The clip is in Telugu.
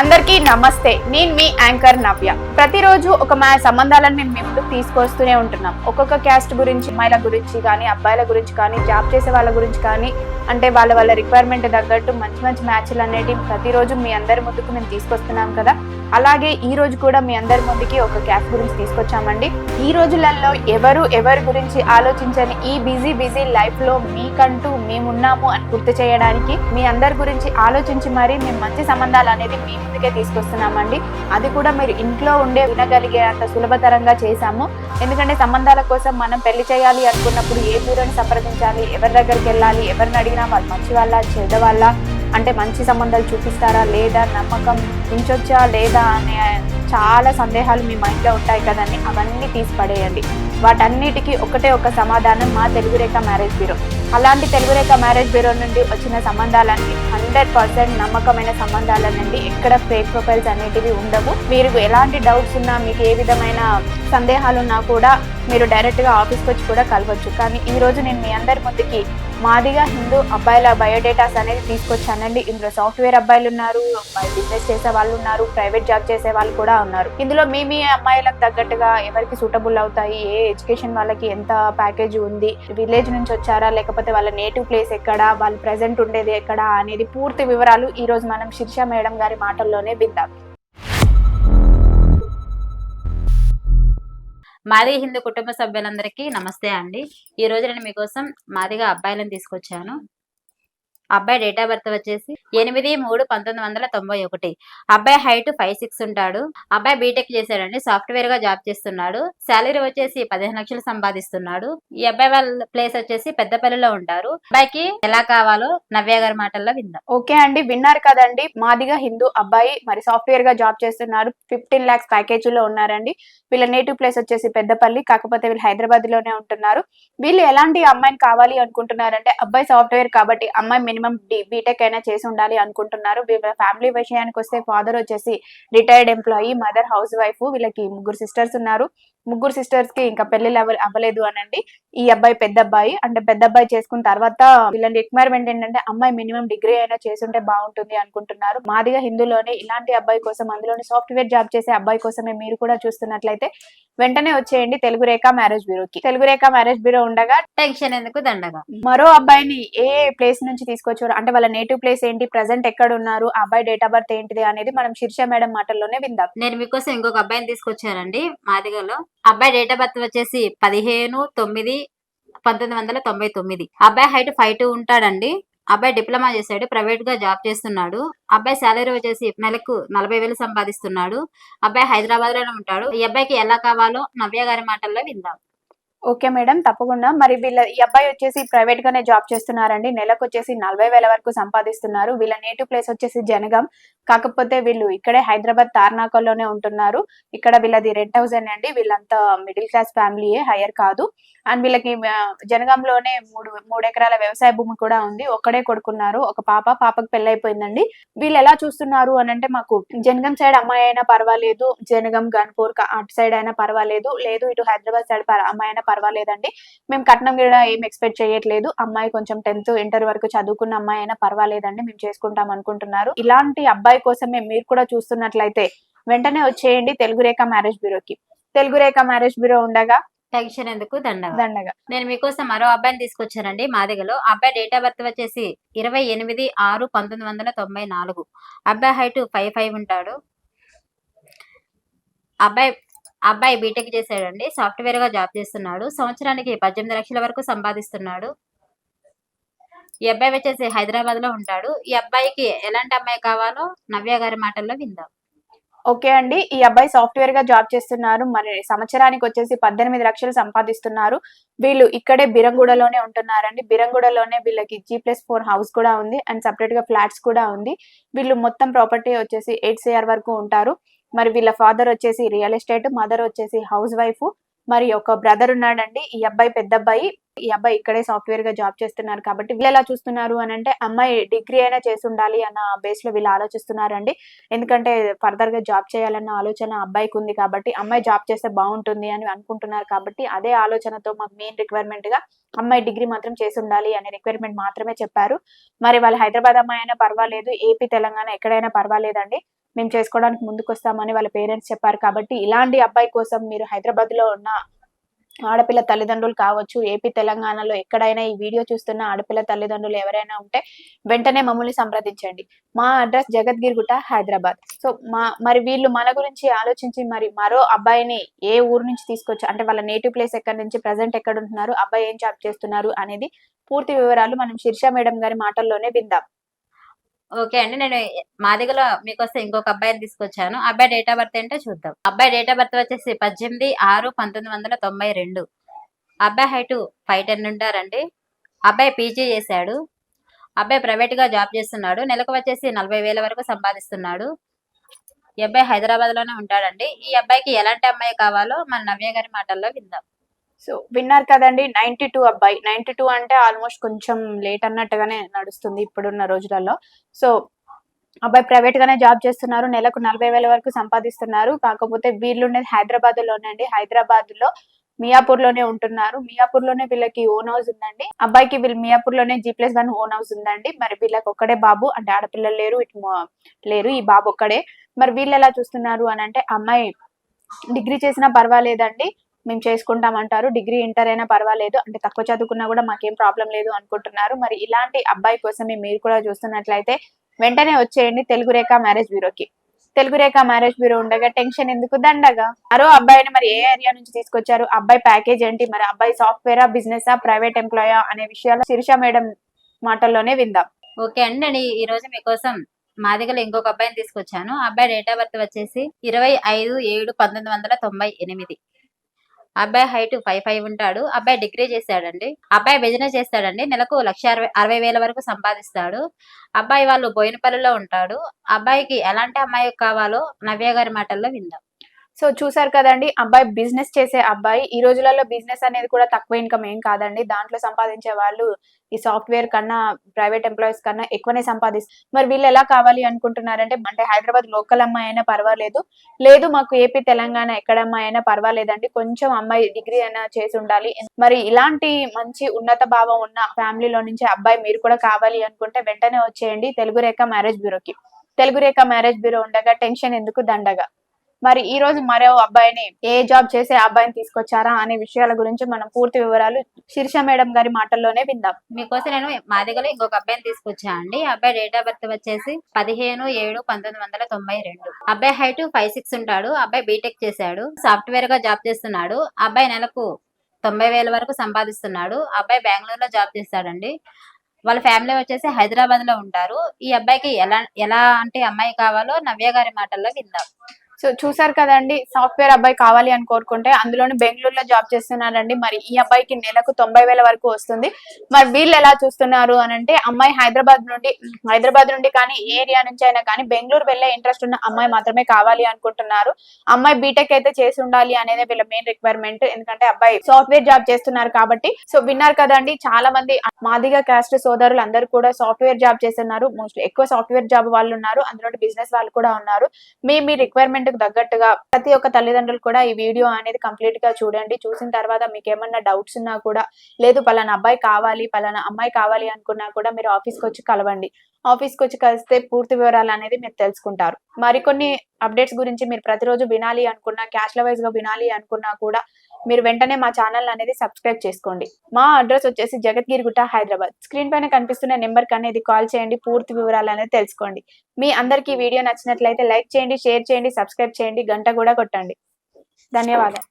అందరికీ నమస్తే. నేను మీ యాంకర్ నవ్య. ప్రతిరోజు ఒక సంబంధాలను మేము ముందుకు తీసుకొస్తూనే ఉంటున్నాం. ఒక్కొక్క క్యాస్ట్ గురించి, అమ్మాయిల గురించి కానీ, అబ్బాయిల గురించి కానీ, జాబ్ చేసే వాళ్ళ గురించి కానీ, అంటే వాళ్ళ రిక్వైర్మెంట్ తగ్గట్టు మంచి మంచి మ్యాచ్లు అనేటివి ప్రతిరోజు మీ అందరి ముందుకు మేము తీసుకొస్తున్నాం కదా. అలాగే ఈ రోజు కూడా మీ అందరి ముందుకి ఒక క్యాస్ట్ గురించి తీసుకొచ్చామండి. ఈ రోజులలో ఎవరి గురించి ఆలోచించని ఈ బిజీ లైఫ్ లో మీకంటూ మేమున్నాము అని గుర్తు చేయడానికి మీ అందరి గురించి ఆలోచించి మరీ మేము మంచి సంబంధాలు అనేది మీ ముందుకే తీసుకొస్తున్నామండి. అది కూడా మీరు ఇంట్లో ఉండే వినగలిగే అంత సులభతరంగా చేశాము. ఎందుకంటే సంబంధాల కోసం మనం పెళ్లి చేయాలి అనుకున్నప్పుడు ఏ బ్యూరోని సంప్రదించాలి, ఎవరి దగ్గరికి వెళ్ళాలి, ఎవరిని అడిగినా వాళ్ళు మంచి వాళ్ళ చెడ్డ వాళ్ళ, అంటే మంచి సంబంధాలు చూపిస్తారా లేదా, నమ్మకం ఉంచొచ్చా లేదా అనే చాలా సందేహాలు మీ మైండ్లో ఉంటాయి కదండి. అవన్నీ తీసి పడేయండి. వాటన్నిటికీ ఒకటే ఒక సమాధానం, మా తెలుగు రేఖ మ్యారేజ్ బ్యూరో. అలాంటి తెలుగు రేఖ మ్యారేజ్ బ్యూరో నుండి వచ్చిన సంబంధాలన్నీ 100% నమ్మకమైన సంబంధాలనండి. ఎక్కడ ఫేక్ ప్రొఫైల్స్ అనేటివి ఉండవు. మీరు ఎలాంటి డౌట్స్ ఉన్నా, మీకు ఏ విధమైన సందేహాలు ఉన్నా కూడా మీరు డైరెక్ట్గా ఆఫీస్కి వచ్చి కూడా కలవచ్చు. కానీ ఈ రోజు నేను మీ అందరి ముందుకి మాదిగా హిందూ అబ్బాయిల బయోడేటాస్ అనేది తీసుకొచ్చానండి. ఇందులో సాఫ్ట్వేర్ అబ్బాయిలు ఉన్నారు, బిజినెస్ చేసే వాళ్ళు ఉన్నారు, ప్రైవేట్ జాబ్ చేసే వాళ్ళు కూడా ఉన్నారు. ఇందులో మీ అమ్మాయిలకు తగ్గట్టుగా ఎవరికి సూటబుల్ అవుతాయి, ఏ ఎడ్యుకేషన్ వాళ్ళకి ఎంత ప్యాకేజ్ ఉంది, విలేజ్ నుంచి వచ్చారా లేకపోతే వాళ్ళ నేటివ్ ప్లేస్ ఎక్కడ, వాళ్ళు ప్రెసెంట్ ఉండేది ఎక్కడ అనేది పూర్తి వివరాలు ఈ రోజు మనం శిర్ష మేడం గారి మాటల్లోనే విందాం. మాది హిందూ కుటుంబ సభ్యులందరికీ నమస్తే అండి. ఈ రోజు నేను మీకోసం మాదిగా అబ్బాయిలను తీసుకొచ్చాను. అబ్బాయి డేట్ ఆఫ్ బర్త్ వచ్చేసి 8/3/1991. అబ్బాయి హైట్ 5'6" ఉంటాడు. అబ్బాయి బీటెక్ చేశాడండి, సాఫ్ట్వేర్ గా జాబ్ చేస్తున్నాడు. శాలరీ వచ్చేసి 15 లక్షలు సంపాదిస్తున్నాడు. ఈ అబ్బాయి వాళ్ళ ప్లేస్ వచ్చేసి పెద్దపల్లిలో ఉంటారు. అబ్బాయికి ఎలా కావాలో నవ్య గారి మాటల్లో విందాం. ఓకే అండి, విన్నారు కదండి. మాదిగా హిందూ అబ్బాయి, మరి సాఫ్ట్వేర్ గా జాబ్ చేస్తున్నారు. 15 lakhs ప్యాకేజ్ లో ఉన్నారండి. వీళ్ళ నేటివ్ ప్లేస్ వచ్చేసి పెద్దపల్లి, కాకపోతే వీళ్ళు హైదరాబాద్ లోనే ఉంటున్నారు. వీళ్ళు ఎలాంటి అమ్మాయిని కావాలి అనుకుంటున్నారంటే, అబ్బాయి సాఫ్ట్వేర్ కాబట్టి అమ్మాయి మినిమం బీటెక్ అయినా చేసి ఉండాలి అనుకుంటున్నారు. వీళ్ళ ఫ్యామిలీ విషయానికి వస్తే ఫాదర్ వచ్చేసి retired employee, mother house wife. వీళ్ళకి 3 సిస్టర్స్ ఉన్నారు. 3 సిస్టర్స్ కి ఇంకా పెళ్లిళ్ళు అవ్వలేదు అనండి. ఈ అబ్బాయి పెద్ద అబ్బాయి, అంటే పెద్ద అబ్బాయి చేసుకున్న తర్వాత వీళ్ళ రిక్వైర్మెంట్ ఏంటంటే అమ్మాయి మినిమం డిగ్రీ అయినా చేసుంటే బాగుంటుంది అనుకుంటున్నారు. మాదిగా హిందూలోనే ఇలాంటి అబ్బాయి కోసం, అందులోనే సాఫ్ట్వేర్ జాబ్ చేసే అబ్బాయి కోసమే మీరు కూడా చూస్తున్నట్లయితే వెంటనే వచ్చేయండి తెలుగు రేఖ మ్యారేజ్ బ్యూరోకి. తెలుగు రేఖ మ్యారేజ్ బ్యూరో ఉండగా టెన్షన్ ఎందుకు దండగా. మరో అబ్బాయిని ఏ ప్లేస్ నుంచి తీసుకొచ్చారు, అంటే వాళ్ళ నేటివ్ ప్లేస్ ఏంటి, ప్రెసెంట్ ఎక్కడ ఉన్నారు, అబ్బాయి డేట్ ఆఫ్ బర్త్ ఏంటిది అనేది మనం శిర్ష మేడం మాటల్లోనే విందాం. నేను మీకోసం ఇంకొక అబ్బాయిని తీసుకొచ్చానండి మాదిగలో. అబ్బాయి డేట్ ఆఫ్ బర్త్ వచ్చేసి 15/9/1999. అబ్బాయి హైట్ 5'2" ఉంటాడండి. అబ్బాయి డిప్లొమా చేశాడు, ప్రైవేట్ గా జాబ్ చేస్తున్నాడు. అబ్బాయి శాలరీ వచ్చేసి నెలకు 40,000 సంపాదిస్తున్నాడు. అబ్బాయి హైదరాబాద్ లోనే ఉంటాడు. ఈ అబ్బాయికి ఎలా కావాలో నవ్య గారి మాటల్లో విందాం. ఓకే మేడం, తప్పకుండా. మరి ఈ అబ్బాయి వచ్చేసి ప్రైవేట్ గానే జాబ్ చేస్తున్నారండి. నెలకు వచ్చేసి 40,000 వరకు సంపాదిస్తున్నారు. వీళ్ళ నేటివ్ ప్లేస్ వచ్చేసి జనగాం, కాకపోతే వీళ్ళు ఇక్కడే హైదరాబాద్ తార్నాకల్లోనే ఉంటున్నారు. ఇక్కడ వీళ్ళది రెంట్ హౌస్ అండి. వీళ్ళంతా మిడిల్ క్లాస్ ఫ్యామిలీయే, హైయర్ కాదు. అండ్ వీళ్ళకి జనగాంలోనే 3 ఎకరాల వ్యవసాయ భూమి కూడా ఉంది. ఒక్కడే కొడుకున్నారు, ఒక పాపకు పెళ్ళైపోయిందండి. వీళ్ళు ఎలా చూస్తున్నారు అని అంటే, మాకు జనగాం సైడ్ అమ్మాయి అయినా పర్వాలేదు, జనగాం గన్పూర్ అటు సైడ్ అయినా పర్వాలేదు, లేదు ఇటు హైదరాబాద్ సైడ్ అమ్మాయి అయినా పర్వాలేదండి. మేము కట్నం కూడా ఏం ఎక్స్పెక్ట్ చేయట్లేదు. అమ్మాయి కొంచెం 10th ఇంటర్ వరకు చదువుకున్న అమ్మాయి అయినా పర్వాలేదండి, మేము చేసుకుంటాం అనుకుంటున్నారు. ఇలాంటి అబ్బాయి కోసమే మీరు కూడా చూస్తున్నట్లయితే వెంటనే వచ్చేయండి తెలుగు రేఖ మ్యారేజ్ బ్యూరోకి. తెలుగు రేఖ మ్యారేజ్ బ్యూరో ఉండగా టెన్షన్ ఎందుకు దండగా. నేను మీకోసం మరో అబ్బాయిని తీసుకొచ్చానండి మాదిగలో. అబ్బాయి డేట్ ఆఫ్ బర్త్ వచ్చేసి 28/6/1994. అబ్బాయి హైట్ 5'5" ఉంటాడు. అబ్బాయి బీటెక్ చేశాడండి, సాఫ్ట్వేర్ గా జాబ్ చేస్తున్నాడు. సంవత్సరానికి 18 లక్షల వరకు సంపాదిస్తున్నాడు. ఈ అబ్బాయి వచ్చేసి హైదరాబాద్ లో ఉంటాడు. ఈ అబ్బాయికి ఎలాంటి అమ్మాయి కావాలో నవ్య గారి మాటల్లో విందాం. ఓకే అండి, ఈ అబ్బాయి సాఫ్ట్వేర్ గా జాబ్ చేస్తున్నారు. మరి సంవత్సరానికి వచ్చేసి 18 లక్షలు సంపాదిస్తున్నారు. వీళ్ళు ఇక్కడే బిరంగూడలోనే ఉంటున్నారండి. బిరంగూడలోనే వీళ్ళకి G+4 హౌస్ కూడా ఉంది, అండ్ సపరేట్ గా ఫ్లాట్స్ కూడా ఉంది. వీళ్ళు మొత్తం ప్రాపర్టీ వచ్చేసి 8 CR వరకు ఉంటారు. మరి వీళ్ళ ఫాదర్ వచ్చేసి రియల్ ఎస్టేట్, మదర్ వచ్చేసి హౌస్ వైఫ్, మరి ఒక బ్రదర్ ఉన్నాడండి. ఈ అబ్బాయి పెద్ద అబ్బాయి. ఈ అబ్బాయి ఇక్కడే సాఫ్ట్వేర్ గా జాబ్ చేస్తున్నారు. కాబట్టి వీళ్ళు ఎలా చూస్తున్నారు అని అంటే, అమ్మాయి డిగ్రీ అయినా చేసి ఉండాలి అన్న బేస్ లో వీళ్ళు ఆలోచిస్తున్నారండి. ఎందుకంటే ఫర్దర్ గా జాబ్ చేయాలన్న ఆలోచన అబ్బాయికి ఉంది కాబట్టి, అమ్మాయి జాబ్ చేస్తే బాగుంటుంది అని అనుకుంటున్నారు. కాబట్టి అదే ఆలోచనతో మాకు మెయిన్ రిక్వైర్మెంట్ గా అమ్మాయి డిగ్రీ మాత్రం చేసి ఉండాలి అనే రిక్వైర్మెంట్ మాత్రమే చెప్పారు. మరి వాళ్ళు హైదరాబాద్ అమ్మాయి అయినా పర్వాలేదు, ఏపీ తెలంగాణ ఎక్కడైనా పర్వాలేదండి. మేము చేసుకోవడానికి ముందుకు వస్తామని వాళ్ళ పేరెంట్స్ చెప్పారు. కాబట్టి ఇలాంటి అబ్బాయి కోసం మీరు హైదరాబాద్లో ఉన్న ఆడపిల్ల తల్లిదండ్రులు కావచ్చు, ఏపీ తెలంగాణలో ఎక్కడైనా ఈ వీడియో చూస్తున్న ఆడపిల్ల తల్లిదండ్రులు ఎవరైనా ఉంటే వెంటనే మమ్మల్ని సంప్రదించండి. మా అడ్రస్ జగద్గిరిగుట్ట, హైదరాబాద్. సో మరి వీళ్ళు మన గురించి ఆలోచించి మరి మరో అబ్బాయిని ఏ ఊరు నుంచి తీసుకొచ్చి, అంటే వాళ్ళ నేటివ్ ప్లేస్ ఎక్కడి నుంచి, ప్రజెంట్ ఎక్కడ ఉంటున్నారు, అబ్బాయి ఏం జాబ్ చేస్తున్నారు అనేది పూర్తి వివరాలు మనం శిర్ష మేడం గారి మాటల్లోనే విందాం. ఓకే అండి, నేను మాదిగలో మీకోసం ఇంకొక అబ్బాయిని తీసుకొచ్చాను. అబ్బాయి డేట్ ఆఫ్ బర్త్ ఏంటో చూద్దాం. అబ్బాయి డేట్ ఆఫ్ బర్త్ వచ్చేసి 18/6/1992. అబ్బాయి హైట్ 5'10" ఉంటారండి. అబ్బాయి పీజీ చేశాడు. అబ్బాయి ప్రైవేట్ గా జాబ్ చేస్తున్నాడు. నెలకు వచ్చేసి 40,000 వరకు సంపాదిస్తున్నాడు. ఈ అబ్బాయి హైదరాబాద్ లోనే ఉంటాడండి. ఈ అబ్బాయికి ఎలాంటి అమ్మాయి కావాలో మన నవ్య గారి మాటల్లో విందాం. సో విన్నారు కదండి, 92 అబ్బాయి. 92 అంటే ఆల్మోస్ట్ కొంచెం లేట్ అన్నట్టుగానే నడుస్తుంది ఇప్పుడున్న రోజులలో. సో అబ్బాయి ప్రైవేట్ గానే జాబ్ చేస్తున్నారు. నెలకు 40,000 వరకు సంపాదిస్తున్నారు. కాకపోతే వీళ్ళుండేది హైదరాబాద్ లోనండి. హైదరాబాద్ లో మియాపూర్ లోనే ఉంటున్నారు. మియాపూర్ లోనే వీళ్ళకి ఓన్ హౌస్ ఉందండి. అబ్బాయికి వీళ్ళు మియాపూర్ లోనే G+1 ఓన్ హౌస్ ఉందండి. మరి వీళ్ళకి ఒక్కడే బాబు, అంటే ఆడపిల్లలు లేరు, లేరు, ఈ బాబు ఒక్కడే. మరి వీళ్ళు ఎలా చూస్తున్నారు అని అంటే, అమ్మాయి డిగ్రీ చేసినా పర్వాలేదండి, మేము చేసుకుంటామంటారు. డిగ్రీ ఇంటర్ అయినా పర్వాలేదు, అంటే తక్కువ చదువుకున్నా కూడా మాకేం ప్రాబ్లం లేదు అనుకుంటున్నారు. మరి ఇలాంటి అబ్బాయి కోసమే మీరు కూడా చూస్తున్నట్లయితే వెంటనే వచ్చేయండి తెలుగు రేఖ మ్యారేజ్ బ్యూరోకి. తెలుగు రేఖ మ్యారేజ్ బ్యూరో ఉండగా టెన్షన్ ఎందుకు, దండగా. మరో అబ్బాయిని మరి ఏ ఏరియా నుంచి తీసుకొచ్చారు, అబ్బాయి ప్యాకేజ్ ఏంటి, మరి అబ్బాయి సాఫ్ట్వేరా, బిజినెసా, ప్రైవేట్ ఎంప్లాయా అనే విషయాలు శిరీష మేడం మాటల్లోనే విందాం. ఓకే అండి, నేను ఈ రోజు మీకోసం మాదిగలో ఇంకొక అబ్బాయిని తీసుకొచ్చాను. అబ్బాయి డేట్ ఆఫ్ బర్త్ వచ్చేసి 25/7/1998. అబ్బాయి హైట్ 5'5" ఉంటాడు. అబ్బాయి డిగ్రీ చేశాడండి. అబ్బాయి బిజినెస్ చేస్తాడండి. నెలకు 1,60,000 వరకు సంపాదిస్తాడు. అబ్బాయి వాళ్ళు బోయినపల్లిలో ఉంటాడు. అబ్బాయికి ఎలాంటి అమ్మాయి కావాలో నవ్య గారి మాటల్లో విందాం. సో చూసారు కదండి, అబ్బాయి బిజినెస్ చేసే అబ్బాయి. ఈ రోజులలో బిజినెస్ అనేది కూడా తక్కువ ఇన్కమ్ ఏం కాదండి. దాంట్లో సంపాదించే వాళ్ళు ఈ సాఫ్ట్వేర్ కన్నా, ప్రైవేట్ ఎంప్లాయీస్ కన్నా ఎక్కువనే సంపాదిస్తారు. మరి వీళ్ళు ఎలా కావాలి అనుకుంటున్నారంటే, అంటే హైదరాబాద్ లోకల్ అమ్మాయి అయినా పర్వాలేదు, లేదు మాకు ఏపీ తెలంగాణ ఎక్కడ అమ్మాయి అయినా పర్వాలేదండి, కొంచెం అమ్మాయి డిగ్రీ అయినా చేసి ఉండాలి. మరి ఇలాంటి మంచి ఉన్నత భావం ఉన్న ఫ్యామిలీలో నుంచి అబ్బాయి మీరు కూడా కావాలి అనుకుంటే వెంటనే వచ్చేయండి తెలుగు రేఖ మ్యారేజ్ బ్యూరోకి. తెలుగు రేఖ మ్యారేజ్ బ్యూరో ఉండగా టెన్షన్ ఎందుకు, దండగా. మరి ఈ రోజు మరో అబ్బాయిని, ఏ జాబ్ చేసే అబ్బాయిని తీసుకొచ్చారా అనే విషయాల గురించి మనం పూర్తి వివరాలు శిరీష మేడం గారి మాటల్లోనే విందాం. మీకోసం నేను మాదిగలో ఇంకొక అబ్బాయిని తీసుకొచ్చా అండి. అబ్బాయి డేట్ ఆఫ్ బర్త్ వచ్చేసి 15/7/1992. అబ్బాయి హైట్ 5'6" ఉంటాడు. అబ్బాయి బీటెక్ చేశాడు. సాఫ్ట్వేర్ గా జాబ్ చేస్తున్నాడు. అబ్బాయి నెలకు 90,000 వరకు సంపాదిస్తున్నాడు. అబ్బాయి బెంగళూరులో జాబ్ చేస్తాడండి. వాళ్ళ ఫ్యామిలీ వచ్చేసి హైదరాబాద్ లో ఉంటారు. ఈ అబ్బాయికి ఎలా అంటే అమ్మాయి కావాలో నవ్య గారి మాటల్లో విందాం. సో చూసారు కదండి, సాఫ్ట్వేర్ అబ్బాయి కావాలి అని కోరుకుంటే అందులోని బెంగళూరులో జాబ్ చేస్తున్నారండి. మరి ఈ అబ్బాయికి నెలకు 90,000 వరకు వస్తుంది. మరి వీళ్ళు ఎలా చూస్తున్నారు అని అంటే, అమ్మాయి హైదరాబాద్ నుండి కానీ, ఏ ఏరియా నుంచి అయినా కానీ బెంగళూరు వెళ్లే ఇంట్రెస్ట్ ఉన్న అమ్మాయి మాత్రమే కావాలి అనుకుంటున్నారు. అమ్మాయి బీటెక్ అయితే చేసి ఉండాలి అనేది వీళ్ళ మెయిన్ రిక్వైర్మెంట్. ఎందుకంటే అబ్బాయి సాఫ్ట్వేర్ జాబ్ చేస్తున్నారు కాబట్టి. సో విన్నారు కదండి, చాలా మంది మాదిగ కాస్ట్ సోదరులు అందరూ కూడా సాఫ్ట్వేర్ జాబ్ చేస్తున్నారు. మోస్ట్లీ ఎక్కువ సాఫ్ట్వేర్ జాబ్ వాళ్ళు ఉన్నారు, అందులో బిజినెస్ వాళ్ళు కూడా ఉన్నారు. మీ రిక్వైర్మెంట్ తగ్గట్టుగా ప్రతి ఒక్క తల్లిదండ్రులు కూడా ఈ వీడియో అనేది కంప్లీట్ గా చూడండి. చూసిన తర్వాత మీకు ఏమన్నా డౌట్స్ ఉన్నా కూడా, లేదు పలానా అబ్బాయి కావాలి, పలానా అమ్మాయి కావాలి అనుకున్నా కూడా మీరు ఆఫీస్కి వచ్చి కలవండి. ఆఫీస్కి వచ్చి కలిస్తే పూర్తి వివరాలు అనేది మీరు తెలుసుకుంటారు. మరికొన్ని అప్డేట్స్ గురించి మీరు ప్రతిరోజు వినాలి అనుకున్నా, క్యాష్ల వైజ్ గా వినాలి అనుకున్నా కూడా మీరు వెంటనే మా ఛానల్ అనేది సబ్స్క్రైబ్ చేసుకోండి. మా అడ్రస్ వచ్చేసి జగద్గిరిగుట్ట, హైదరాబాద్. స్క్రీన్ పైన కనిపిస్తున్న నెంబర్ కి అనేది కాల్ చేయండి, పూర్తి వివరాలు అనేది తెలుసుకోండి. మీ అందరికీ వీడియో నచ్చినట్లయితే లైక్ చేయండి, షేర్ చేయండి, సబ్స్క్రైబ్ చేయండి, గంట కూడా కొట్టండి. ధన్యవాదాలు.